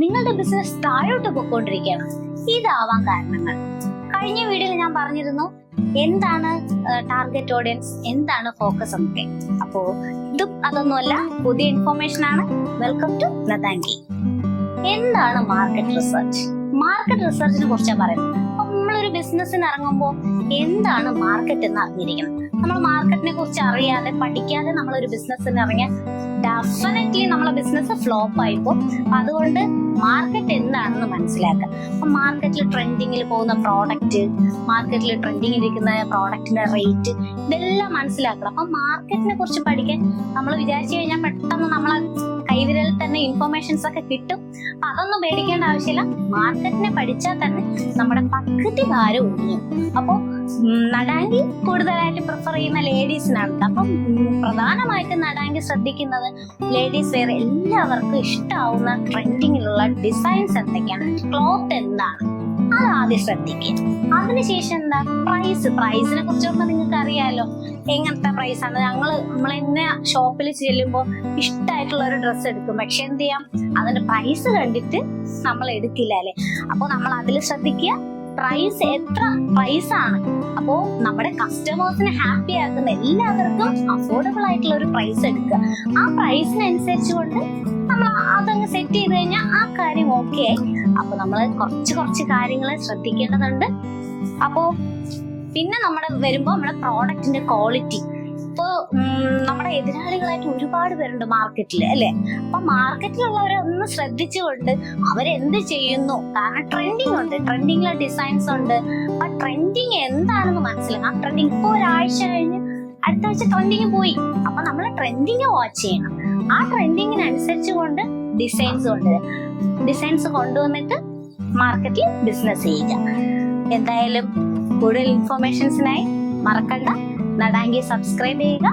നിങ്ങളുടെ ബിസിനസ് താഴോട്ട് പോയിക്കൊണ്ടിരിക്കുകയാണ്. ഇതാവാൻ കാരണങ്ങൾ കഴിഞ്ഞ വീഡിയോയിൽ ഞാൻ പറഞ്ഞിരുന്നു. എന്താണ് ടാർഗറ്റ് ഓഡിയൻസ്, എന്താണ് ഫോക്കസ് എന്നൊക്കെ. അപ്പോ ഇതും അതൊന്നുമല്ല, പുതിയ ഇൻഫോർമേഷൻ ആണ്. വെൽക്കം ടു നദാങ്കി. എന്താണ് മാർക്കറ്റ് റിസർച്ച്? മാർക്കറ്റ് റിസർച്ചിനെ കുറിച്ചാണ് പറയുന്നത്. നമ്മളൊരു ബിസിനസ്സിന് ഇറങ്ങുമ്പോൾ എന്താണ് മാർക്കറ്റ് എന്ന് അറിഞ്ഞിരിക്കണം. നമ്മൾ മാർക്കറ്റിനെ കുറിച്ച് അറിയാതെ പഠിക്കാതെ നമ്മളൊരു ബിസിനസ്സിന് ഇറങ്ങിയാൽ ഡെഫിനറ്റ്ലി നമ്മളെ ബിസിനസ് ഫ്ലോപ്പ് ആയിപ്പോ. അതുകൊണ്ട് മാർക്കറ്റ് എന്താണെന്ന് മനസ്സിലാക്കുക. അപ്പൊ മാർക്കറ്റിൽ ട്രെൻഡിങ്ങിൽ പോകുന്ന പ്രോഡക്റ്റ്, മാർക്കറ്റിൽ ട്രെൻഡിങ്ങിൽ ഇരിക്കുന്ന പ്രോഡക്റ്റിന്റെ റേറ്റ്, ഇതെല്ലാം മനസ്സിലാക്കണം. അപ്പൊ മാർക്കറ്റിനെ കുറിച്ച് പഠിക്കാൻ നമ്മൾ വിചാരിച്ചു കഴിഞ്ഞാൽ പെട്ടെന്ന് നമ്മളെ കൈവിരലിൽ തന്നെ ഇൻഫർമേഷൻസ് ഒക്കെ കിട്ടും. അപ്പൊ അതൊന്നും പേടിക്കേണ്ട ആവശ്യമില്ല. മാർക്കറ്റിനെ പഠിച്ചാൽ തന്നെ നമ്മുടെ പകുതി ഭാരം ഒഴിയും. അപ്പൊ നടാങ്കി കൂടുതലായിട്ട് പ്രിഫർ ചെയ്യുന്ന ലേഡീസിനാണ്. അപ്പം പ്രധാനമായിട്ടും നടാങ്കി ശ്രദ്ധിക്കുന്നത് ലേഡീസ് വെയർ എല്ലാവർക്കും ഇഷ്ടമാവുന്ന ട്രെൻഡിങ്ങിലുള്ള ഡിസൈൻസ് എന്തൊക്കെയാണ്, ക്ലോത്ത് എന്താണ്, അത് ആദ്യം ശ്രദ്ധിക്കുക. അതിനുശേഷം എന്താ പ്രൈസിനെ കുറിച്ചൊക്കെ നിങ്ങൾക്ക് അറിയാലോ. എങ്ങനത്തെ പ്രൈസാണ്. നമ്മൾ ഇന്ന് ഷോപ്പിൽ ചെല്ലുമ്പോൾ ഇഷ്ടമായിട്ടുള്ള ഒരു ഡ്രസ്സ് എടുക്കും. പക്ഷെ എന്ത് ചെയ്യാം, അതിന്റെ പ്രൈസ് കണ്ടിട്ട് നമ്മൾ എടുക്കില്ല അല്ലെ. അപ്പൊ നമ്മൾ അതിൽ ശ്രദ്ധിക്കുക, പ്രൈസ് എത്ര പ്രൈസാണ്. അപ്പോ നമ്മുടെ കസ്റ്റമേഴ്സിനെ ഹാപ്പി ആക്കുന്ന, എല്ലാവർക്കും അഫോർഡബിൾ ആയിട്ടുള്ള ഒരു പ്രൈസ് എടുക്കുക. ആ പ്രൈസിനനുസരിച്ച് കൊണ്ട് നമ്മൾ അതങ്ങ് സെറ്റ് ചെയ്ത് കഴിഞ്ഞാൽ ആ കാര്യം ഓക്കെ ആയി. അപ്പൊ നമ്മൾ കുറച്ച് കാര്യങ്ങൾ ശ്രദ്ധിക്കേണ്ടതുണ്ട്. അപ്പോ പിന്നെ നമ്മുടെ പ്രോഡക്റ്റിന്റെ ക്വാളിറ്റി. ഇപ്പോ നമ്മുടെ എതിരാളികളായിട്ട് ഒരുപാട് പേരുണ്ട് മാർക്കറ്റിൽ അല്ലെ. അപ്പൊ മാർക്കറ്റിലുള്ളവരെ ഒന്ന് ശ്രദ്ധിച്ചുകൊണ്ട് അവരെന്ത് ചെയ്യുന്നു. കാരണം ട്രെൻഡിങ് ഉണ്ട്, ട്രെൻഡിങ്ങിലെ ഡിസൈൻസ് ഉണ്ട്. ആ ട്രെൻഡിങ് എന്താണെന്ന് മനസ്സിലാക്കാം. ആ ട്രെൻഡിങ് ഇപ്പൊ ഒരാഴ്ച കഴിഞ്ഞ് അടുത്ത ആഴ്ച ട്രെൻഡിങ് പോയി. അപ്പൊ നമ്മൾ ട്രെൻഡിങ് വാച്ച് ചെയ്യണം. ആ ട്രെൻഡിങ്ങിനനുസരിച്ച് കൊണ്ട് ഡിസൈൻസ് കൊണ്ടുവന്നിട്ട് മാർക്കറ്റിൽ ബിസിനസ് ചെയ്യുക. എന്തായാലും കൂടുതൽ ഇൻഫർമേഷൻസിനായി മറക്കണ്ട, നടാങ്കി സബ്സ്ക്രൈബ് ചെയ്യുക.